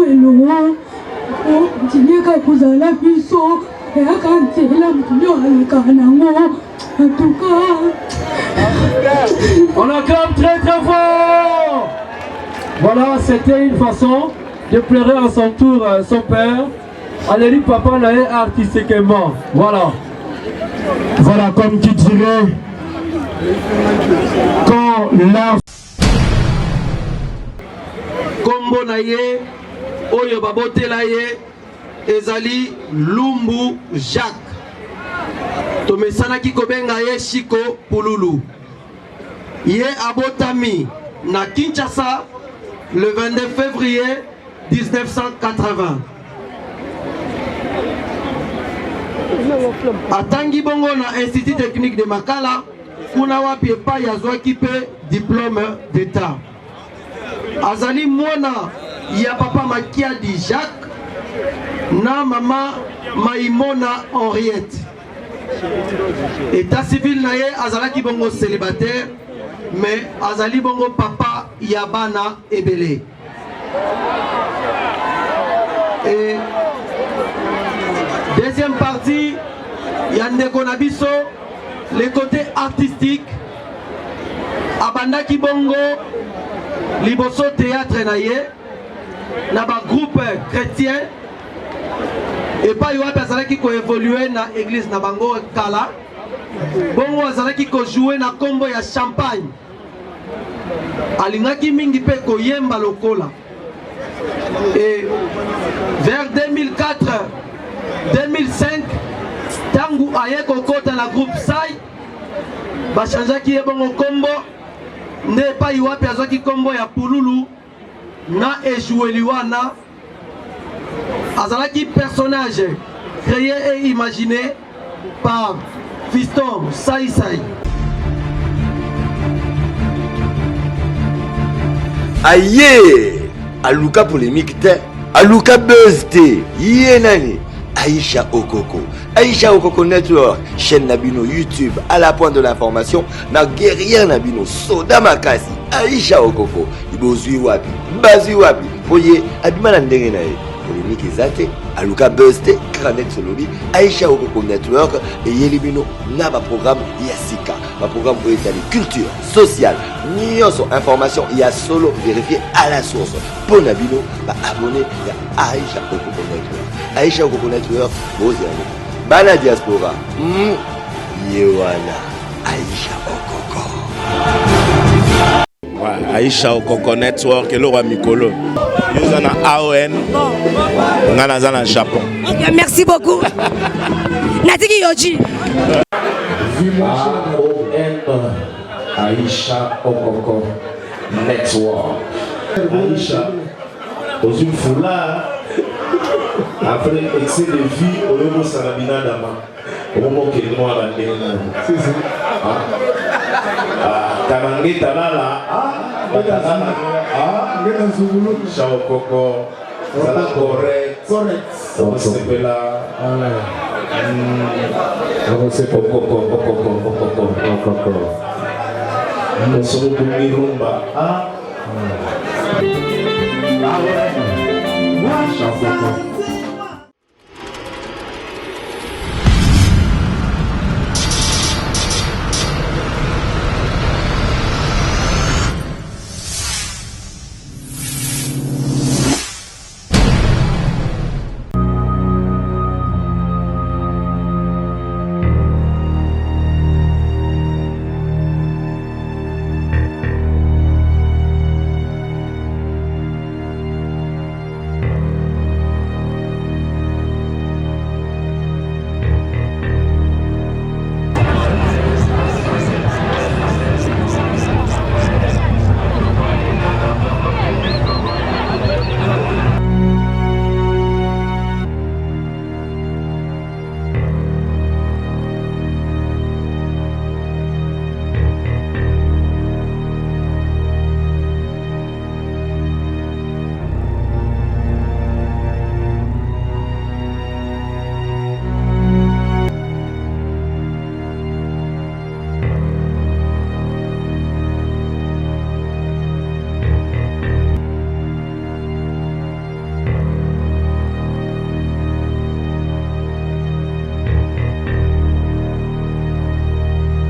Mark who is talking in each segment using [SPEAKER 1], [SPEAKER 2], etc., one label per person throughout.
[SPEAKER 1] hello. Continue à causer la puissance. Et à canter la mouille en tout cas.
[SPEAKER 2] On acclame très très fort. Voilà, c'était une façon de pleurer à son tour son père. Allez, papa n'a pas artistiquement. Voilà.
[SPEAKER 3] Voilà, comme qui dirait, quand l'art.
[SPEAKER 4] Kombo naye, oyo babote laye, ezali Lumbu Jacques. Tomesana ki kobenga ye Shiko Pululu. Ye abotami na Kinshasa le 22 février 1980. Atangi bongo na Institut technique de Makala, kuna wapi epai azwaki pe diplôme d'état. Azali mwana ya papa Makiadi Jacques na mama Maïmona Henriette. État civil na ye azalaki bongo célibataire, mais azali bongo papa Yabana Ebele. Et deuxième partie, Yandeko Nabiso, le côté artistique, Abandaki bongo, Liboso théâtre naye, naba groupe chrétien, et pas yoapi azalaki ko évoluer na église na bango kala, bongo azalaki ko jouer na kombo ya champagne, alingaki mingi pe ko yemba lokola. Et vers 2004, 2005, tangu aye kokota na groupe Sai, bachanjaki ye bongo kombo, ne pa iwapi azwaki kombo ya Pululu, na ejoueli wana, azalaki personnage créé et imaginé par Fiston Sai Sai.
[SPEAKER 5] Aïe, aluka polémique te, aluka buzz te, yé nani, Aïcha Okoko, Aïcha Okoko Network, chaîne Nabino YouTube, à la pointe de l'information, na guerrière Nabino, Soda Makasi, Aïcha Okoko, Ibozui Wapi, Bazui Wapi, Foye, Abimana Nderenae, polémique ezate, aluka buzz te, Kranet Solobi, Aïcha Okoko Network, et Yelibino, Naba programme Yassika. Un programme pour étaler culture, sociale, nyonso information, il y a solo vérifié à la source. Pour Nabino, abonné à Aïcha Okoko Network. Aïcha Okoko Network, Boziane. Bana Diaspora, Yewana, Aïcha Okoko.
[SPEAKER 6] Ouais, Aïcha Okoko Network, et Laura Mikolo. Nous sommes à AON, nous sommes au Japon.
[SPEAKER 7] Ok, merci beaucoup. Natiki Yoji.
[SPEAKER 8] Aïcha Okoko Network. Aïcha, aux une foulard, après excès de vie, au niveau Salamina Dama, au moment qu'il est noir à l'année. Kanangi Talala, Aïcha Okoko, ça la correct, on s'appelle là. C'est Okoko. Nous sommes pour Mirumba.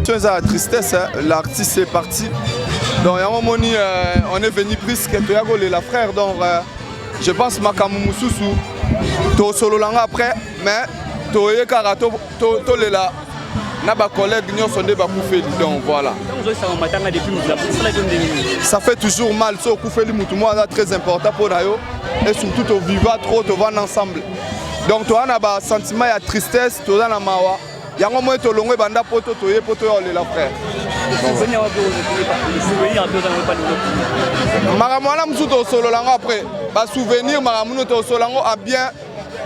[SPEAKER 9] C'est la tristesse, hein. L'artiste est parti. Donc, on est venu presque la frère. Donc, je pense que Makamu Moussousou, to solo langa après, mais to ye karato to lela na ba collègue nyo sonde ba koufeli. Donc voilà. Ça fait toujours mal so koufeli mutu moi très important pour nayo et surtout to vivre trop to vendre ensemble. Donc to ana ba sentiment ya tristesse to na mawa. Yango moi to longwe banda poto to ye poto yo lela frère. Maramwana musu to solo langa après. Ba souvenir maramuno to solo lango a bien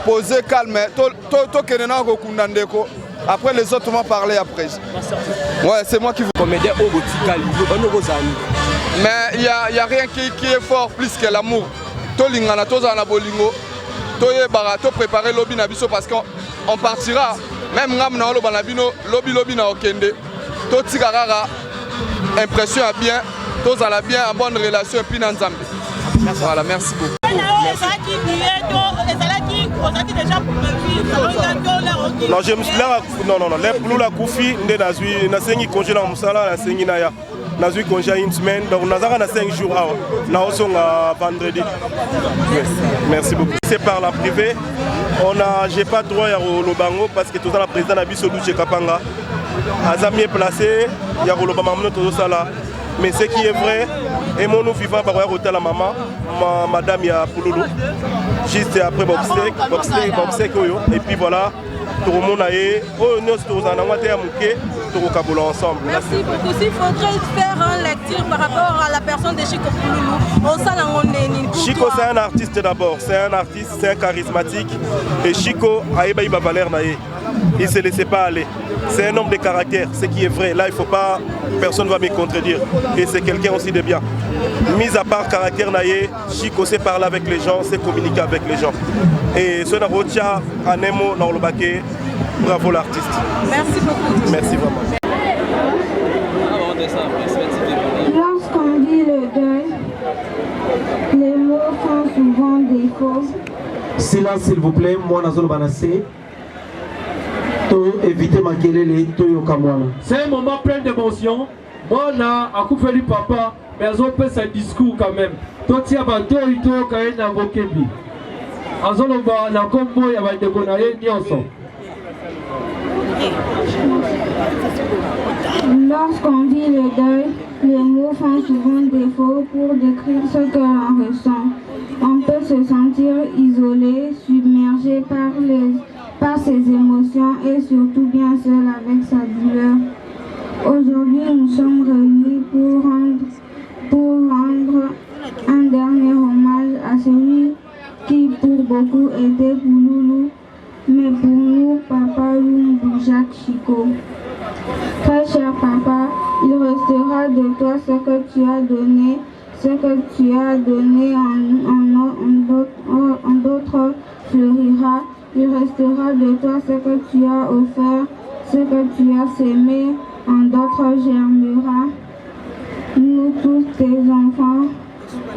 [SPEAKER 9] posé calme. To kenena ko kundandeko. Après les autres vont parler après. Ouais, c'est moi qui vous comédien au botikali. Mais il y a rien qui est fort plus que l'amour. To lingana to za na bolingo. To ye bara to préparer lobby na biso parce qu'on partira même ngam na lo banabino lobby na okende. To tikarara impression à bien, tous à la bien, en bonne relation et puis dans Zambie. Voilà, merci beaucoup.
[SPEAKER 8] Non, je me suis là, non, les plus la Koufi, na sengi congé na musala, na sengi na ya, na zui congé une semaine, donc na zara na 5 jours, na osong vendredi. Merci beaucoup. C'est par la privée, j'ai pas droit à Lobango parce que tout ça la président a biso Luche Kapanga. Azami est placé, il y a Roloba Mamono tout ça là. Mais ce qui est vrai, et mon nom vivant par la maman, madame ya Pouloulou, juste après Bobstek, et puis voilà, tout le monde a eu, nous sommes ensemble.
[SPEAKER 10] Merci beaucoup. S'il faudrait faire une lecture par rapport à la personne de Chico Pouloulou,
[SPEAKER 8] Chico c'est un artiste d'abord, c'est un artiste, c'est un charismatique, et Chico a eu Valère Naé. Il ne se laissait pas aller. C'est un homme de caractère, ce qui est vrai. Là, il ne faut pas, personne ne va me contredire. Et c'est quelqu'un aussi de bien. Mis à part caractère naïe, Chico sait parler avec les gens, sait communiquer avec les gens. Et ce Rotia, Anemo, Naolobake, bravo l'artiste.
[SPEAKER 10] Merci beaucoup.
[SPEAKER 8] Merci vraiment.
[SPEAKER 11] Lorsqu'on dit le deuil, les mots font souvent défaut.
[SPEAKER 3] Silence s'il vous plaît, moi Nazolo Banassé. Éviter ma gueule,
[SPEAKER 2] c'est un moment plein d'émotions. Moi, là, à coup du papa, mais elles ont fait ce discours quand même. Toi, tu as battu et toi, quand il a invoqué. Elles ont la combo, il y a des conneries, ni ensemble.
[SPEAKER 11] Lorsqu'on dit le deuil, les mots font souvent défaut pour décrire ce que l'on ressent. On peut se sentir isolé, submergé par ses émotions et surtout bien seul avec sa douleur. Aujourd'hui, nous sommes réunis pour rendre un dernier hommage à celui qui pour beaucoup était Pouloulou, mais pour nous, Papa Lumbu Jacques Chico. Très cher papa, il restera de toi ce que tu as donné, en d'autres fleurira. Il restera de toi ce que tu as offert, ce que tu as sémé, en d'autres germera. Nous tous tes enfants,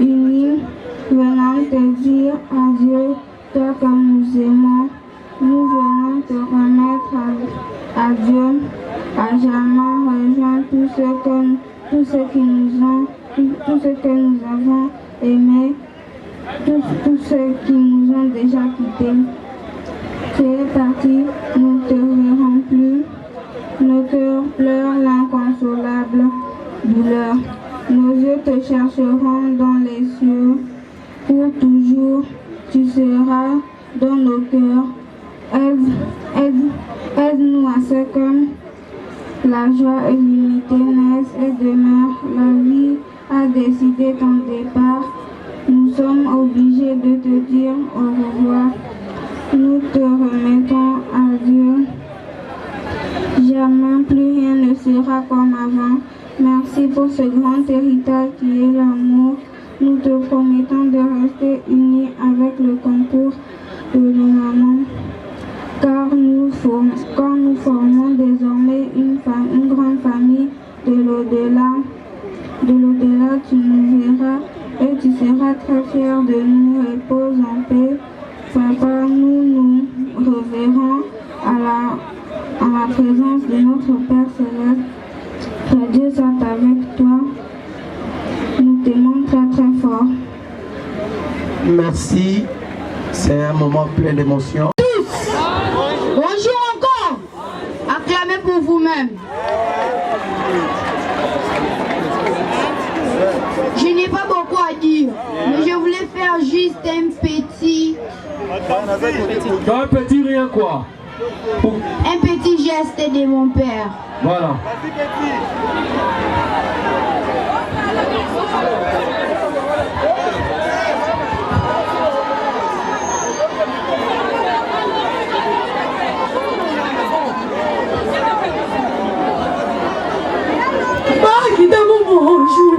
[SPEAKER 11] unis, venons te dire adieu, toi que nous aimons. Nous venons te remettre à Dieu, à jamais rejoindre tout ce que nous avons aimé, tous ceux qui nous ont déjà quittés. Tu es parti, nous ne te verrons plus. Nos cœurs pleurent l'inconsolable douleur. Nos yeux te chercheront dans les cieux. Pour toujours, tu seras dans nos cœurs. Aide-nous à ce que la joie illimitée naisse et demeure. La vie a décidé ton départ. Nous sommes obligés de te dire au revoir. Nous te remettons à Dieu. Jamais plus rien ne sera comme avant. Merci pour ce grand héritage qui est l'amour. Nous te promettons de rester unis avec le concours de nos mamans. Car nous formons désormais une grande famille de l'au-delà. De l'au-delà, tu nous verras et tu seras très fier de nous. Repose en paix. Papa, nous reverrons à la présence de notre Père Céleste. Que Dieu soit avec toi. Nous t'aimons très très fort.
[SPEAKER 4] Merci. C'est un moment plein d'émotion.
[SPEAKER 1] Bonjour encore. Acclamez pour vous-même. Je n'ai pas beaucoup à dire, mais je voulais faire juste un petit...
[SPEAKER 2] Un petit rien quoi?
[SPEAKER 1] Un petit geste de mon père.
[SPEAKER 2] Voilà.
[SPEAKER 1] Bonjour.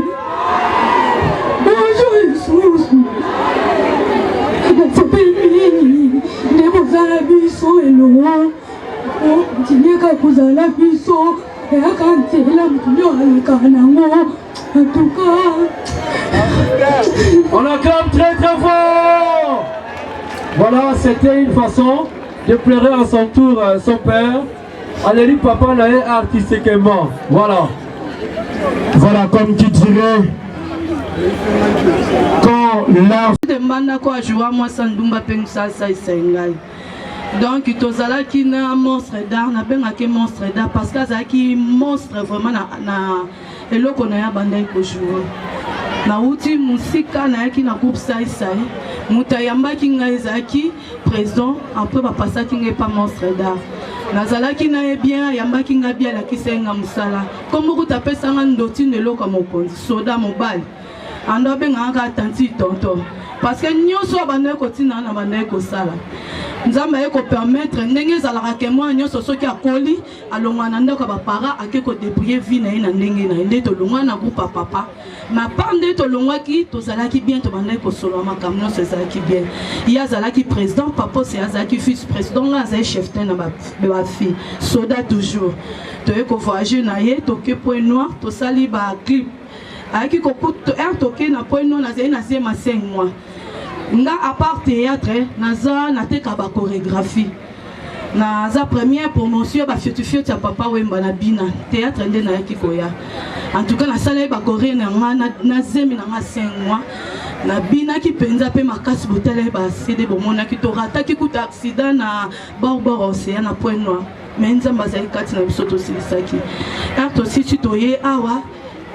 [SPEAKER 1] Bonjour, Yesus. Napeli nebozala biso elo. Tinyaka kozala biso yakantela mutu aleka nango. En tout cas,
[SPEAKER 2] on acclame très très fort. Voilà, c'était une façon de pleurer à son tour son père. Allez, papa n'a artistiquement. Voilà.
[SPEAKER 3] Voilà, comme qui dirait, quand l'art...
[SPEAKER 12] Donc, tozalaki na monstre d'art, na bengaki monstre d'art parce que azalaki monstre vraiment na eloko na ya bandai ko jouer. Na uti musika na yaki na groupe sai sai. Muta yambaki ngai ezalaki président après ba pasaki ngai pas monstre d'art. Nazalaki na ye bien yambaki ngai bien la kisenga musala. Comme ku tapesa nga ndoti neloko mokonzi soda mobile. Ando bengaka tanti tonto. Parce que nyonso bandai ko tina na bandai ko sala. Nzamba eko permettre ndenge ezalaka ke mwa nyonso soki akoli alongwa na ndako bapara ake ko débrouiller vie na ye na ndenge na nde tolongwa na groupe papa ma part nde tolongwaki tozalaki bien tobandaki kosolola makambo nyonso ezalaki bien ye azalaki président papa se azalaki vice président nga azali chef te na bafille soda toujours toye kovoyage na ye toke point noir tosali baclip ayaki kokuta toke na point noir nazali na 5 mois nga à part théâtre naza nateka ba chorégraphie naza première promotion ba fioti ya papa wemba na bina théâtre nde na yaki koya en tout cas na sala ba choré na na zemi na 5 mois na bina ki penza pe makasi botele ba cd bomona ki to rata ki kuta accident na barbara océan na point noir mais nzamba za ikati na bisoto silisaki art aussi tutoye awa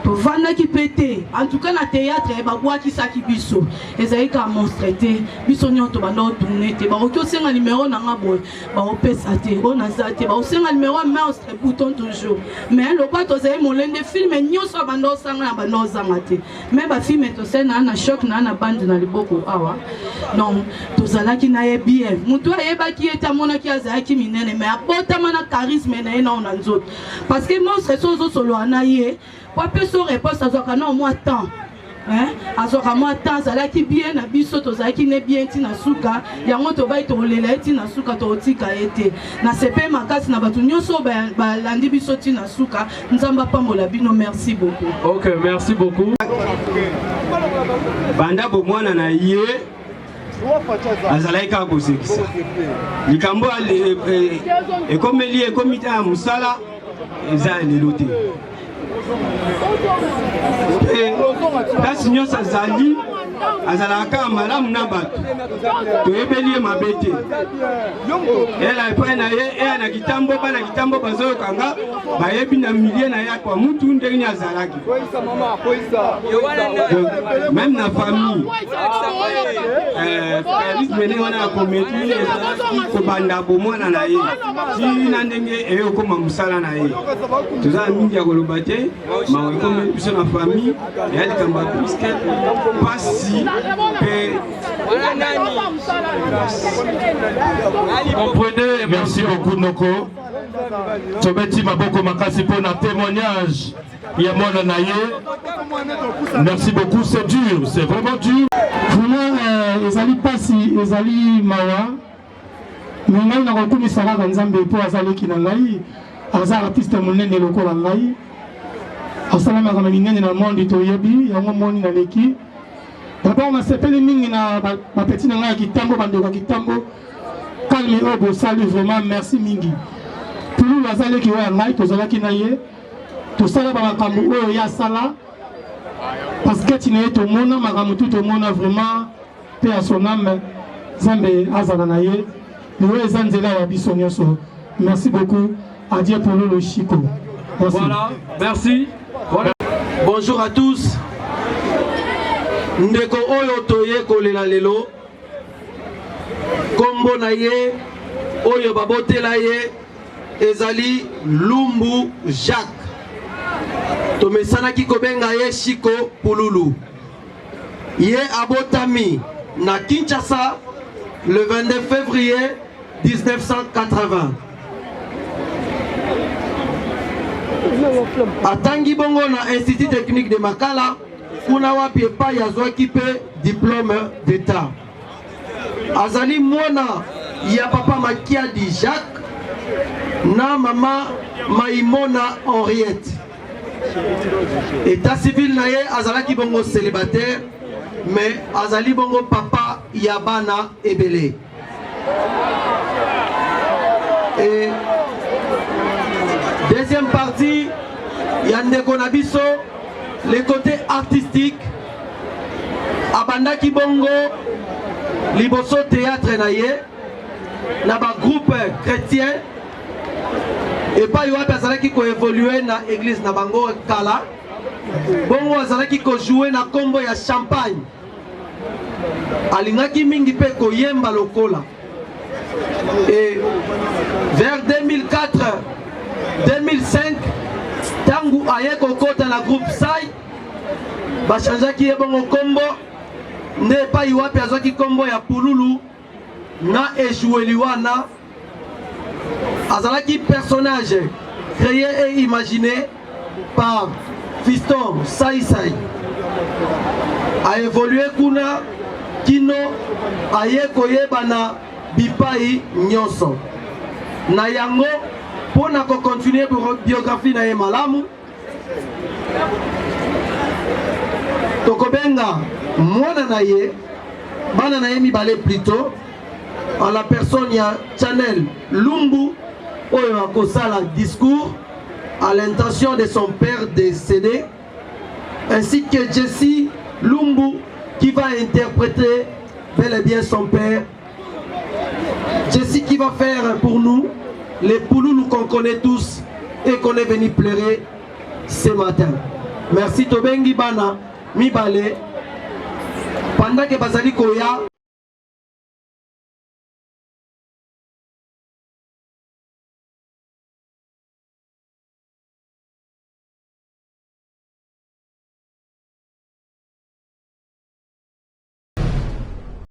[SPEAKER 12] vanda qui pété en tout cas na théâtre ba bois qui saki biso ezali ka monstre te biso nyoto ba no tourner te ba ko senga numéro na ngabo ba opesa te on a za te ba senga numéro monstre bouton toujours mais le pas tozali molende film nyoso ba ndo sanga na ba no zanga te mais ba film to sena na choc na bande na liboko awa non tozalaki na ye bien mutu ayeba ki eta mona ki azalaki minene mais abota mana charisme na ena on nzoto parce que monstre sozo solo na ye Papa so réponse azoka na moi temps hein azoka moi temps azalaki bien na biso tozalaki ne bien ti na suka yango to bai to lela ti na suka to tika ete na sepe makasi na batu nyonso ba landi biso ti na suka nzamba pambola bino merci beaucoup.
[SPEAKER 2] OK, merci beaucoup.
[SPEAKER 13] Banda bo mwana na ye azalaki ko sekisa likambo ekomeli ekomita ya musala eza lelote kasi nyonso azali azalaka malamu na bato toyebeli ye mabe te ela epai na ye eya na kitambo bana kitambo bazoyokanga bayebi na milie na ye kwa mutu ndenge nini azalaki même na famille mene wana ya komedi ezalaki kobanda bomwana na ye ti na ndenge eyokoma mosala na ye tozala mingi ya koloba te mawa ekomeli biso na famille eya likambo ya piske pasi
[SPEAKER 8] comprenez, merci beaucoup Noko. Tobeti Maboko Makasi pour un témoignage. Yamona Naye. Merci beaucoup, c'est dur, c'est vraiment dur.
[SPEAKER 14] Vraiment, ezali pasi, ezali mawa. Mais ngai na kokumi salaka nzambe po azali kinangai. Aza artiste monene lokola ngai. Asalama kama minene na monde toyebi, yango moni na leki. Papa on a sepeli mingi na ma petit nanga kitambo bandoko kitambo. Calme obo salut vraiment merci mingi. Tout azali ki wa ngai tozalaki na ye. tosala bamakambo oyo ya sala parce que tu n'es tomona makambo tout tomona vraiment paix à son âme Zambé azala na ye nous eza nzela ya biso nyonso. Merci beaucoup. Adieu pour le Chico. Merci.
[SPEAKER 2] Voilà, merci. Voilà.
[SPEAKER 4] Bonjour à tous. Ndeko oyo toye kolela lelo. Kombo na ye oyo babotela ye ezali Lumbu Jacques. Tomesana ki kobenga ye Chico Pululu. Ye abotami na Kinshasa le 22 février 1980. Atangi bongo na Institut technique de Makala kuna wapi epai azwaki pe diplôme d'état. Azali mwana ya papa Makiadi Jacques na mama Maimona Henriette. État civil na ye azalaki bongo célibataire mais azali bongo papa ya bana ebele. Et deuxième partie, Yande Konabiso, le côté artistique, Abandaki Bongo, Liboso Théâtre Naye, Naba groupe chrétien, et pas Yoa Azalaki ko évolué na église Nabango Kala, Bongo Azalaki ko joué na combo ya champagne, Alingaki Mingi pe ko yemba lokola. Et vers 2004, 2005, tangu aye kokota na groupe Sai, bachanjaki ye bongo kombo, ne pa iwapi azwaki kombo ya Pululu, na ejoueli wana, azalaki personnage créé et imaginé par Fiston Sai Sai. A évolué kuna, kino, aye koyebana, bipai nyonso. Na yango, pour na continuer pour biographie na ye malamu tokobenga mwana na ye bana na ye mibale plutôt en la personne ya Chanel Lumbu oyo akosala discours à l'intention de son père décédé ainsi que Jessie Lumbu qui va interpréter bel et bien son père. Jessie qui va faire pour nous les Pululu qu'on connaît tous et qu'on est venu pleurer ce matin. Merci Tobengi Bana, Mibale. Pendant que Bazali Koya,